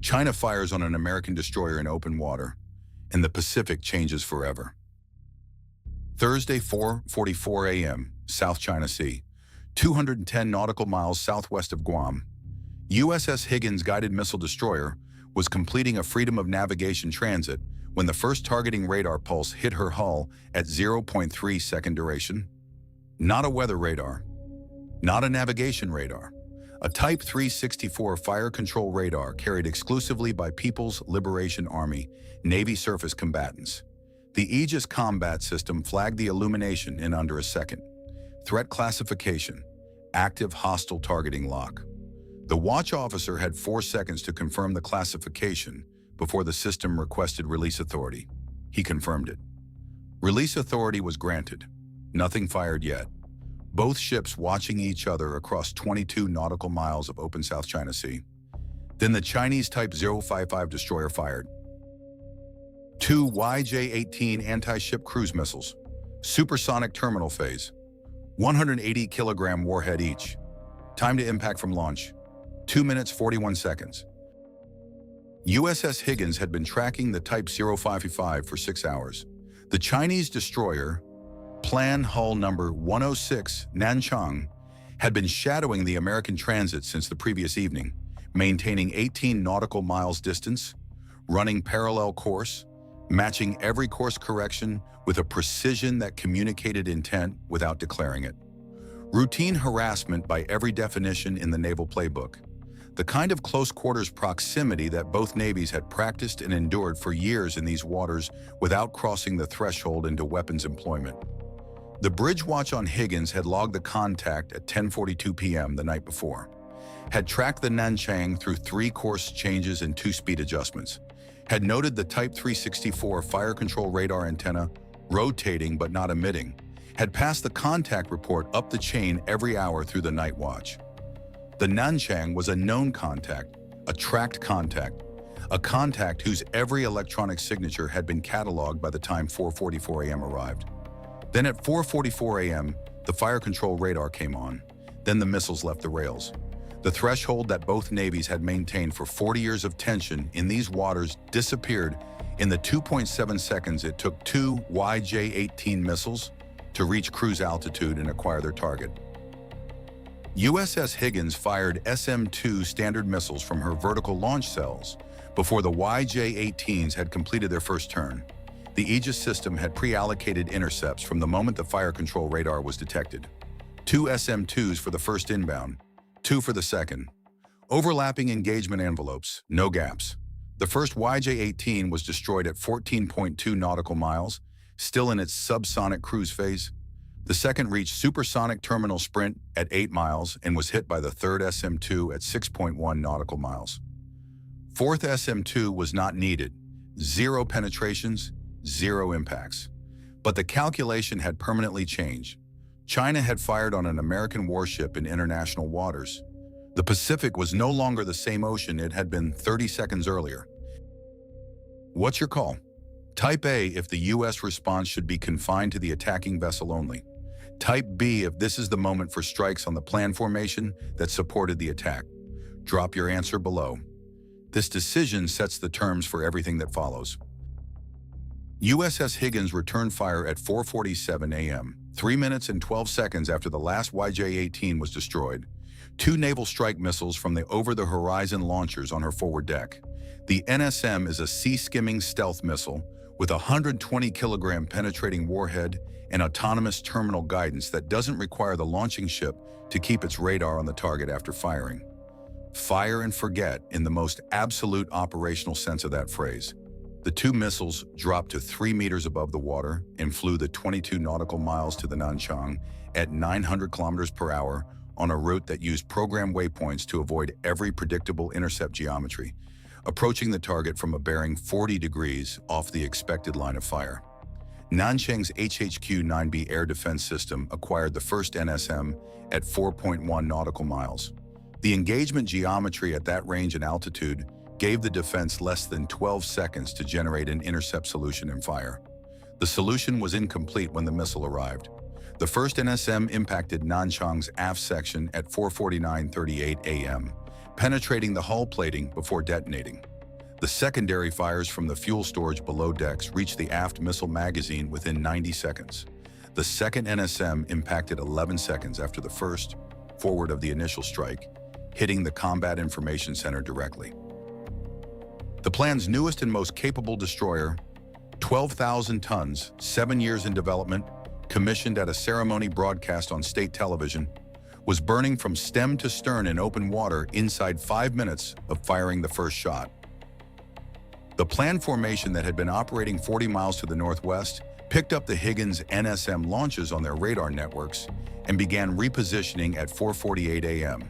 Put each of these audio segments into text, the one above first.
China fires on an American destroyer in open water, and the Pacific changes forever. Thursday, 4:44 a.m., South China Sea, 210 nautical miles southwest of Guam. USS Higgins guided missile destroyer was completing a freedom of navigation transit when the first targeting radar pulse hit her hull at 0.3 second duration. Not a weather radar, not a navigation radar, a Type 364 fire control radar carried exclusively by People's Liberation Army Navy surface combatants. The Aegis combat system flagged the illumination in under a second. Threat classification, active hostile targeting lock. The watch officer had 4 seconds to confirm the classification before the system requested release authority. He confirmed it. Release authority was granted. Nothing fired yet. Both ships watching each other across 22 nautical miles of open South China Sea. Then the Chinese Type 055 destroyer fired. 2 YJ-18 anti-ship cruise missiles, supersonic terminal phase, 180-kilogram warhead each. Time to impact from launch, 2 minutes 41 seconds. USS Higgins had been tracking the Type 055 for 6 hours. The Chinese destroyer, Plan Hull number 106 Nanchang, had been shadowing the American transit since the previous evening, maintaining 18 nautical miles distance, running parallel course, matching every course correction with a precision that communicated intent without declaring it. Routine harassment by every definition in the naval playbook. The kind of close-quarters proximity that both navies had practiced and endured for years in these waters without crossing the threshold into weapons employment. The bridge watch on Higgins had logged the contact at 10:42 p.m. the night before, had tracked the Nanchang through 3 course changes and 2 speed adjustments, had noted the Type 364 fire control radar antenna rotating but not emitting, had passed the contact report up the chain every hour through the night watch. The Nanchang was a known contact, a tracked contact, a contact whose every electronic signature had been cataloged by the time 4:44 a.m. arrived. Then at 4:44 a.m., the fire control radar came on. Then the missiles left the rails. The threshold that both navies had maintained for 40 years of tension in these waters disappeared in the 2.7 seconds it took 2 YJ-18 missiles to reach cruise altitude and acquire their target. USS Higgins fired SM-2 Standard missiles from her vertical launch cells before the YJ-18s had completed their first turn. The Aegis system had pre-allocated intercepts from the moment the fire control radar was detected. 2 SM-2s for the first inbound, 2 for the second. Overlapping engagement envelopes, no gaps. The first YJ-18 was destroyed at 14.2 nautical miles, still in its subsonic cruise phase. The second reached supersonic terminal sprint at 8 miles and was hit by the third SM-2 at 6.1 nautical miles. Fourth SM-2 was not needed. 0 penetrations, 0 impacts. But the calculation had permanently changed. China had fired on an American warship in international waters. The Pacific was no longer the same ocean it had been 30 seconds earlier. What's your call? Type A if the U.S. response should be confined to the attacking vessel only. Type B if this is the moment for strikes on the plan formation that supported the attack. Drop your answer below. This decision sets the terms for everything that follows. USS Higgins returned fire at 4:47 a.m., 3 minutes and 12 seconds after the last YJ-18 was destroyed. 2 naval strike missiles from the over-the-horizon launchers on her forward deck. The NSM is a sea-skimming stealth missile with a 120-kilogram penetrating warhead and autonomous terminal guidance that doesn't require the launching ship to keep its radar on the target after firing. Fire and forget in the most absolute operational sense of that phrase. The 2 missiles dropped to 3 meters above the water and flew the 22 nautical miles to the Nanchang at 900 kilometers per hour on a route that used program waypoints to avoid every predictable intercept geometry, approaching the target from a bearing 40 degrees off the expected line of fire. Nanchang's HHQ-9B air defense system acquired the first NSM at 4.1 nautical miles. The engagement geometry at that range and altitude gave the defense less than 12 seconds to generate an intercept solution and fire. The solution was incomplete when the missile arrived. The first NSM impacted Nanchang's aft section at 4:49:38 a.m., penetrating the hull plating before detonating. The secondary fires from the fuel storage below decks reached the aft missile magazine within 90 seconds. The second NSM impacted 11 seconds after the first, forward of the initial strike, hitting the Combat Information Center directly. The plan's newest and most capable destroyer, 12,000 tons, 7 years in development, commissioned at a ceremony broadcast on state television, was burning from stem to stern in open water inside 5 minutes of firing the first shot. The planned formation that had been operating 40 miles to the northwest picked up the Higgins NSM launches on their radar networks and began repositioning at 4:48 a.m.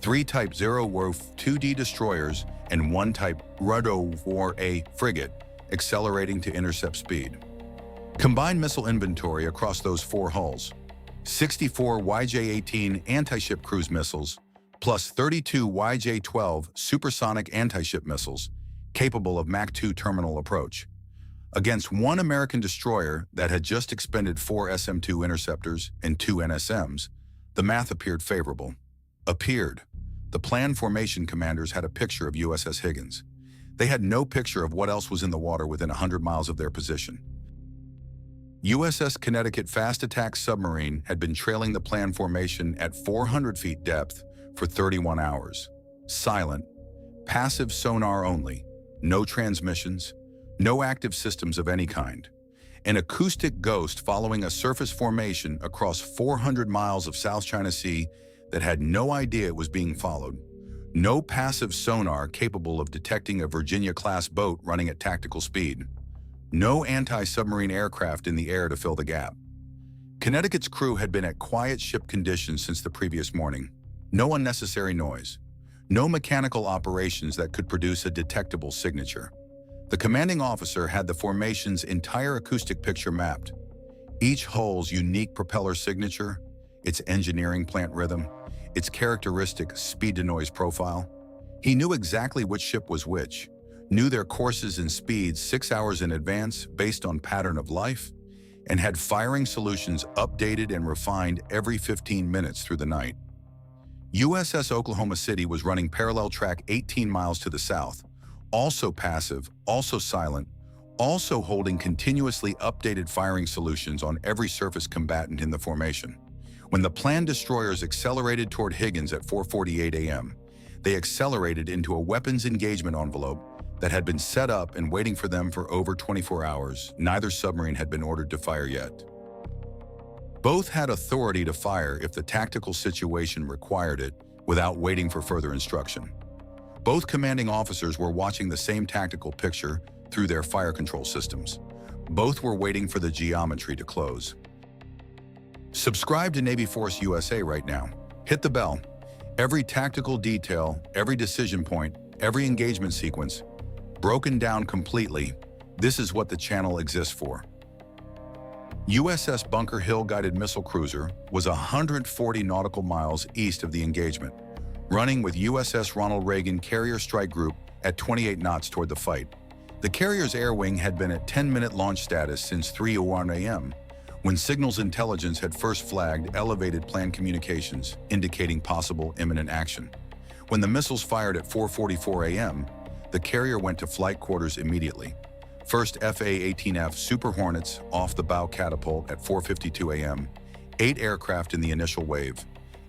3 Type 0 Wolf 2D destroyers and 1 Type Rudo-4A frigate accelerating to intercept speed. Combined missile inventory across those 4 hulls: 64 YJ-18 anti-ship cruise missiles, plus 32 YJ-12 supersonic anti-ship missiles capable of Mach 2 terminal approach. Against 1 American destroyer that had just expended 4 SM-2 interceptors and 2 NSMs, the math appeared favorable. The planned formation commanders had a picture of USS Higgins. They had no picture of what else was in the water within 100 miles of their position. USS Connecticut fast attack submarine had been trailing the planned formation at 400 feet depth for 31 hours. Silent, passive sonar only, no transmissions, no active systems of any kind. An acoustic ghost following a surface formation across 400 miles of South China Sea that had no idea it was being followed. No passive sonar capable of detecting a Virginia-class boat running at tactical speed. No anti-submarine aircraft in the air to fill the gap. Connecticut's crew had been at quiet ship conditions since the previous morning. No unnecessary noise. No mechanical operations that could produce a detectable signature. The commanding officer had the formation's entire acoustic picture mapped. Each hull's unique propeller signature, its engineering plant rhythm, its characteristic speed-to-noise profile. He knew exactly which ship was which, knew their courses and speeds 6 hours in advance based on pattern of life, and had firing solutions updated and refined every 15 minutes through the night. USS Oklahoma City was running parallel track 18 miles to the south, also passive, also silent, also holding continuously updated firing solutions on every surface combatant in the formation. When the planned destroyers accelerated toward Higgins at 4:48 a.m., they accelerated into a weapons engagement envelope that had been set up and waiting for them for over 24 hours. Neither submarine had been ordered to fire yet. Both had authority to fire if the tactical situation required it without waiting for further instruction. Both commanding officers were watching the same tactical picture through their fire control systems. Both were waiting for the geometry to close. Subscribe to NavyForceUSA right now. Hit the bell. Every tactical detail, every decision point, every engagement sequence, broken down completely. This is what the channel exists for. USS Bunker Hill guided missile cruiser was 140 nautical miles east of the engagement, running with USS Ronald Reagan carrier strike group at 28 knots toward the fight. The carrier's air wing had been at 10-minute launch status since 3:01 a.m., when signals intelligence had first flagged elevated planned communications, indicating possible imminent action. When the missiles fired at 4:44 a.m., the carrier went to flight quarters immediately. First FA-18F Super Hornets off the bow catapult at 4:52 a.m., 8 aircraft in the initial wave.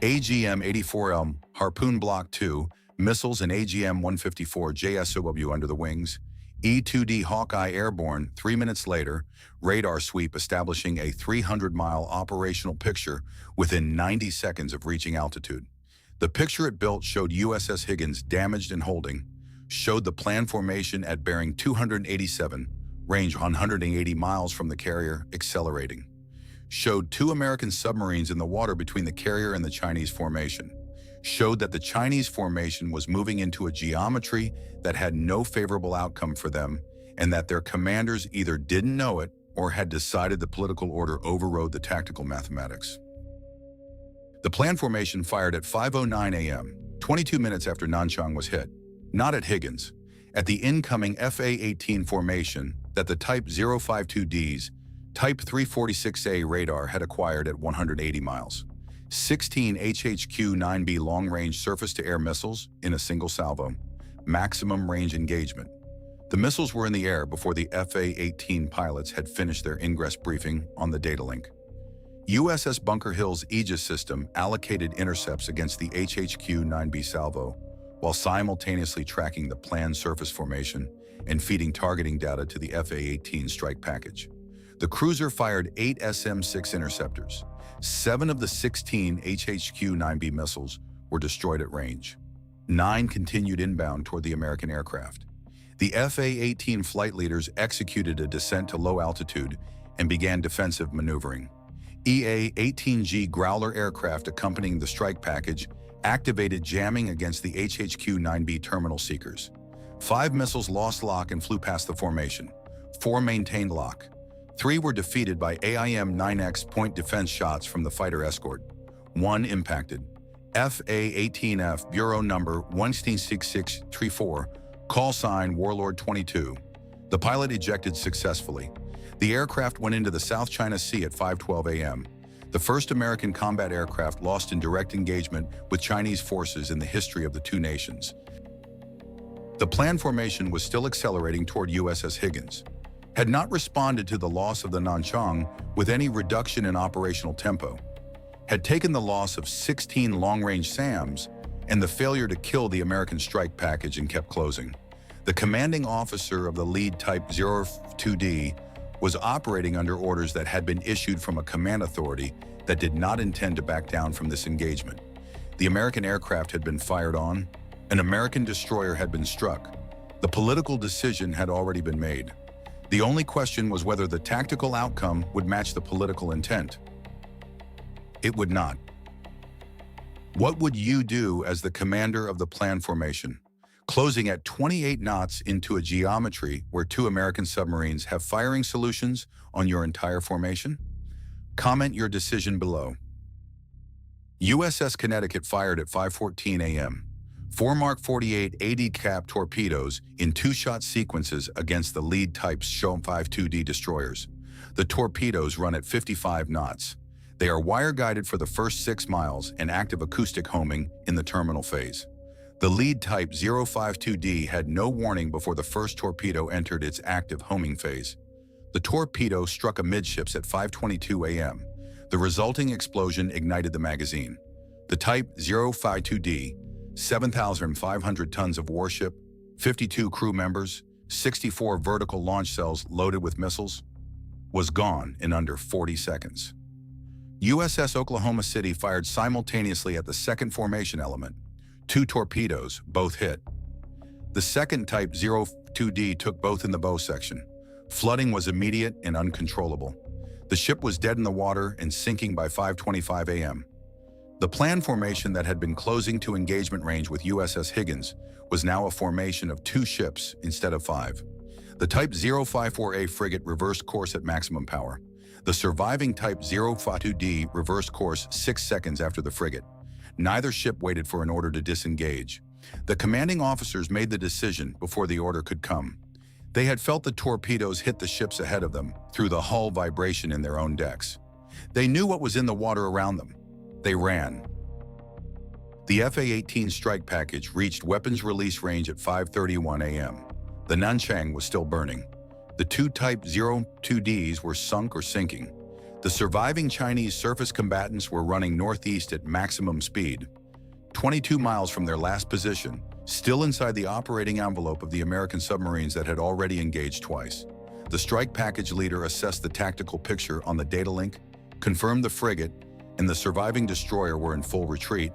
AGM-84L Harpoon Block 2 missiles and AGM-154 JSOW under the wings. E-2D Hawkeye airborne 3 minutes later, radar sweep establishing a 300-mile operational picture within 90 seconds of reaching altitude. The picture it built showed USS Higgins damaged and holding, showed the planned formation at bearing 287, range 180 miles from the carrier, accelerating. Showed 2 American submarines in the water between the carrier and the Chinese formation. Showed that the Chinese formation was moving into a geometry that had no favorable outcome for them, and that their commanders either didn't know it or had decided the political order overrode the tactical mathematics. The planned formation fired at 5:09 a.m., 22 minutes after Nanchang was hit, not at Higgins, at the incoming FA-18 formation that the Type 052Ds, Type 346A radar had acquired at 180 miles. 16 HHQ-9B long-range surface-to-air missiles in a single salvo, maximum range engagement, The missiles were in the air before the FA-18 pilots had finished their ingress briefing on the data link. USS Bunker Hill's Aegis system allocated intercepts against the HHQ-9B salvo, while simultaneously tracking the planned surface formation and feeding targeting data to the FA-18 strike package. The cruiser fired 8 SM-6 interceptors. 7 of the 16 HHQ-9B missiles were destroyed at range. 9 continued inbound toward the American aircraft. The FA-18 flight leaders executed a descent to low altitude and began defensive maneuvering. EA-18G Growler aircraft accompanying the strike package activated jamming against the HHQ-9B terminal seekers. 5 missiles lost lock and flew past the formation. 4 maintained lock. 3 were defeated by AIM-9X point defense shots from the fighter escort. 1 impacted. FA-18F Bureau number 166634, call sign Warlord 22. The pilot ejected successfully. The aircraft went into the South China Sea at 5:12 a.m. The first American combat aircraft lost in direct engagement with Chinese forces in the history of the two nations. The planned formation was still accelerating toward USS Higgins, had not responded to the loss of the Nanchang with any reduction in operational tempo, had taken the loss of 16 long-range SAMs and the failure to kill the American strike package and kept closing. The commanding officer of the lead Type 02D was operating under orders that had been issued from a command authority that did not intend to back down from this engagement. The American aircraft had been fired on, an American destroyer had been struck. The political decision had already been made. The only question was whether the tactical outcome would match the political intent. It would not. What would you do as the commander of the planned formation, closing at 28 knots into a geometry where 2 American submarines have firing solutions on your entire formation? Comment your decision below. USS Connecticut fired at 5:14 a.m. 4 Mark 48 AD cap torpedoes in 2-shot sequences against the lead Type 52D destroyers. The torpedoes run at 55 knots. They are wire-guided for the first 6 miles and active acoustic homing in the terminal phase. The lead Type 052D had no warning before the first torpedo entered its active homing phase. The torpedo struck amidships at 5:22 a.m. The resulting explosion ignited the magazine. The Type 052D, 7,500 tons of warship, 52 crew members, 64 vertical launch cells loaded with missiles, was gone in under 40 seconds. USS Oklahoma City fired simultaneously at the second formation element. 2 torpedoes, both hit. The second Type 02D took both in the bow section. Flooding was immediate and uncontrollable. The ship was dead in the water and sinking by 5:25 a.m. The planned formation that had been closing to engagement range with USS Higgins was now a formation of 2 ships instead of 5. The Type 054A frigate reversed course at maximum power. The surviving Type 052D reversed course 6 seconds after the frigate. Neither ship waited for an order to disengage. The commanding officers made the decision before the order could come. They had felt the torpedoes hit the ships ahead of them through the hull vibration in their own decks. They knew what was in the water around them. They ran. The FA-18 strike package reached weapons release range at 5:31 a.m. The Nanchang was still burning. The 2 Type 02Ds were sunk or sinking. The surviving Chinese surface combatants were running northeast at maximum speed, 22 miles from their last position, still inside the operating envelope of the American submarines that had already engaged twice. The strike package leader assessed the tactical picture on the data link, confirmed the frigate and the surviving destroyer were in full retreat,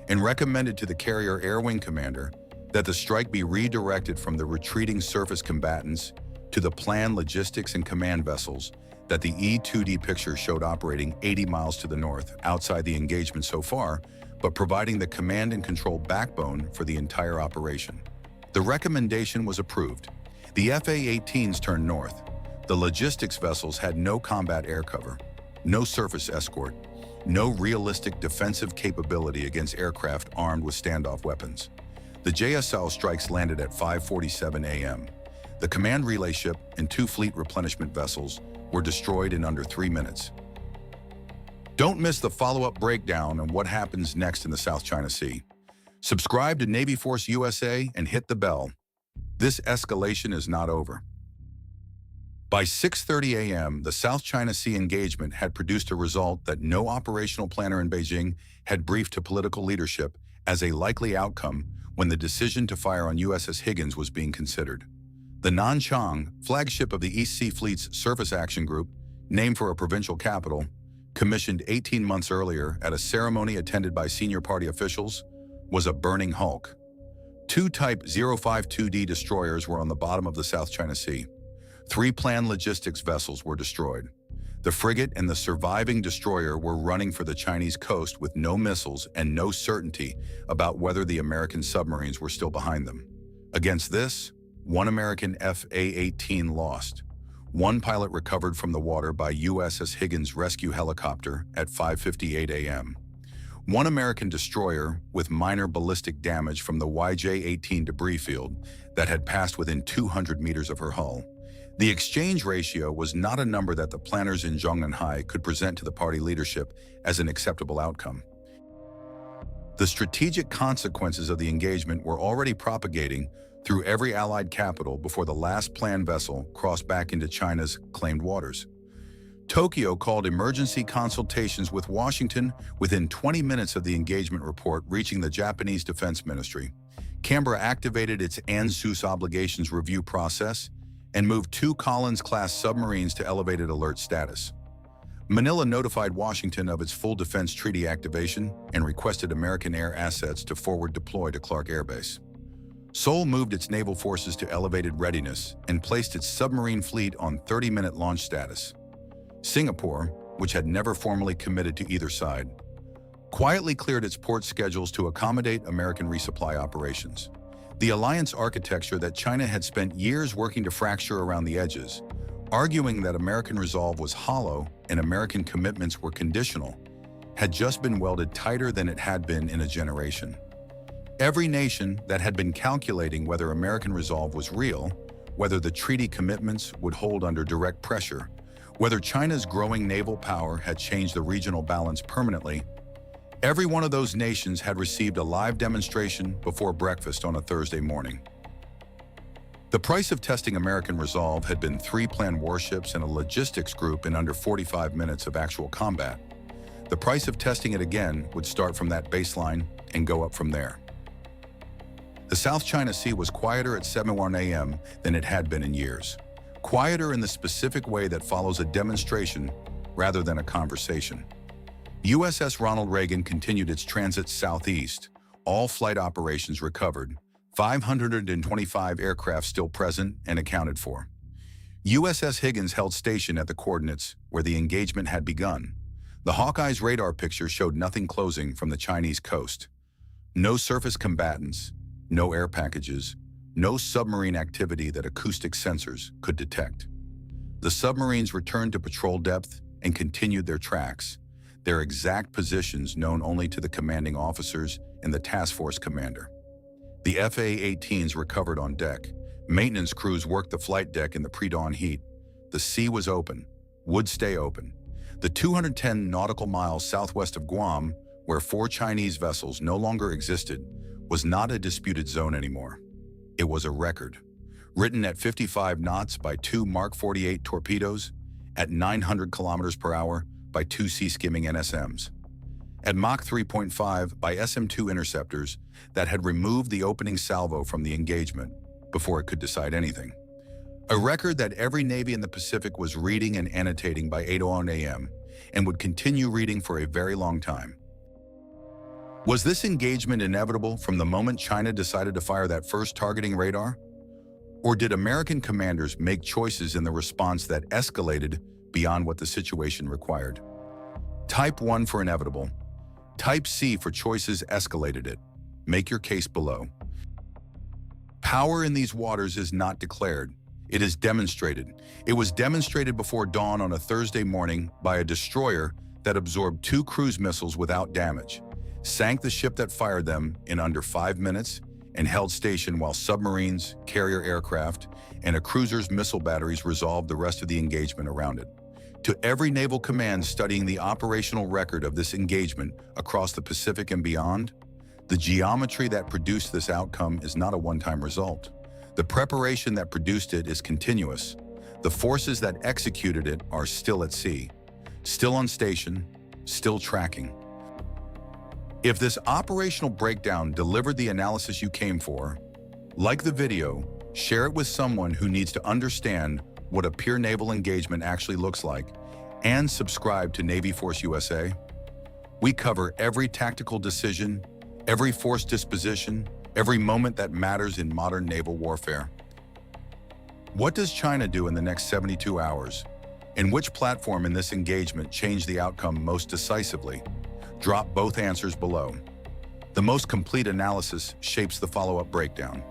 and recommended to the carrier air wing commander that the strike be redirected from the retreating surface combatants to the planned logistics and command vessels that the E-2D picture showed operating 80 miles to the north outside the engagement so far, but providing the command and control backbone for the entire operation. The recommendation was approved. The FA-18s turned north. The logistics vessels had no combat air cover, no surface escort, no realistic defensive capability against aircraft armed with standoff weapons. The JSL strikes landed at 5:47 a.m. The command relay ship and 2 fleet replenishment vessels were destroyed in under 3 minutes. Don't miss the follow-up breakdown on what happens next in the South China Sea. Subscribe to Navy Force USA and hit the bell. This escalation is not over. By 6:30 a.m., the South China Sea engagement had produced a result that no operational planner in Beijing had briefed to political leadership as a likely outcome when the decision to fire on USS Higgins was being considered. The Nanchang, flagship of the East Sea Fleet's Surface Action Group, named for a provincial capital, commissioned 18 months earlier at a ceremony attended by senior party officials, was a burning hulk. Two Type 052D destroyers were on the bottom of the South China Sea. 3 planned logistics vessels were destroyed. The frigate and the surviving destroyer were running for the Chinese coast with no missiles and no certainty about whether the American submarines were still behind them. Against this, 1 American FA-18 lost. 1 pilot recovered from the water by USS Higgins rescue helicopter at 5:58 a.m. 1 American destroyer with minor ballistic damage from the YJ-18 debris field that had passed within 200 meters of her hull. The exchange ratio was not a number that the planners in Zhongnanhai could present to the party leadership as an acceptable outcome. The strategic consequences of the engagement were already propagating through every Allied capital before the last planned vessel crossed back into China's claimed waters. Tokyo called emergency consultations with Washington within 20 minutes of the engagement report reaching the Japanese Defense Ministry. Canberra activated its ANZUS obligations review process and moved 2 Collins-class submarines to elevated alert status. Manila notified Washington of its full defense treaty activation and requested American air assets to forward deploy to Clark Air Base. Seoul moved its naval forces to elevated readiness and placed its submarine fleet on 30-minute launch status. Singapore, which had never formally committed to either side, quietly cleared its port schedules to accommodate American resupply operations. The alliance architecture that China had spent years working to fracture around the edges, arguing that American resolve was hollow and American commitments were conditional, had just been welded tighter than it had been in a generation. Every nation that had been calculating whether American resolve was real, whether the treaty commitments would hold under direct pressure, whether China's growing naval power had changed the regional balance permanently, every one of those nations had received a live demonstration before breakfast on a Thursday morning. The price of testing American resolve had been 3 planned warships and a logistics group in under 45 minutes of actual combat. The price of testing it again would start from that baseline and go up from there. The South China Sea was quieter at 7:01 a.m. than it had been in years. Quieter in the specific way that follows a demonstration rather than a conversation. USS Ronald Reagan continued its transit southeast. All flight operations recovered. 525 aircraft still present and accounted for. USS Higgins held station at the coordinates where the engagement had begun. The Hawkeye's radar picture showed nothing closing from the Chinese coast. No surface combatants, no air packages, no submarine activity that acoustic sensors could detect. The submarines returned to patrol depth and continued their tracks, their exact positions known only to the commanding officers and the task force commander. The FA-18s recovered on deck. Maintenance crews worked the flight deck in the pre-dawn heat. The sea was open, would stay open. The 210 nautical miles southwest of Guam, where 4 Chinese vessels no longer existed, was not a disputed zone anymore. It was a record, written at 55 knots by 2 Mark 48 torpedoes, at 900 kilometers per hour by 2 sea-skimming NSMs, at Mach 3.5 by SM-2 interceptors that had removed the opening salvo from the engagement before it could decide anything. A record that every Navy in the Pacific was reading and annotating by 8:01 a.m. and would continue reading for a very long time. Was this engagement inevitable from the moment China decided to fire that first targeting radar? Or did American commanders make choices in the response that escalated beyond what the situation required? Type 1 for inevitable. Type C for choices escalated it. Make your case below. Power in these waters is not declared. It is demonstrated. It was demonstrated before dawn on a Thursday morning by a destroyer that absorbed 2 cruise missiles without damage, sank the ship that fired them in under 5 minutes, and held station while submarines, carrier aircraft, and a cruiser's missile batteries resolved the rest of the engagement around it. To every naval command studying the operational record of this engagement across the Pacific and beyond, the geometry that produced this outcome is not a one-time result. The preparation that produced it is continuous. The forces that executed it are still at sea, still on station, still tracking. If this operational breakdown delivered the analysis you came for, like the video, share it with someone who needs to understand what a peer naval engagement actually looks like, and subscribe to NavyForceUSA. We cover every tactical decision, every force disposition, every moment that matters in modern naval warfare. What does China do in the next 72 hours? And which platform in this engagement changed the outcome most decisively? Drop both answers below. The most complete analysis shapes the follow-up breakdown.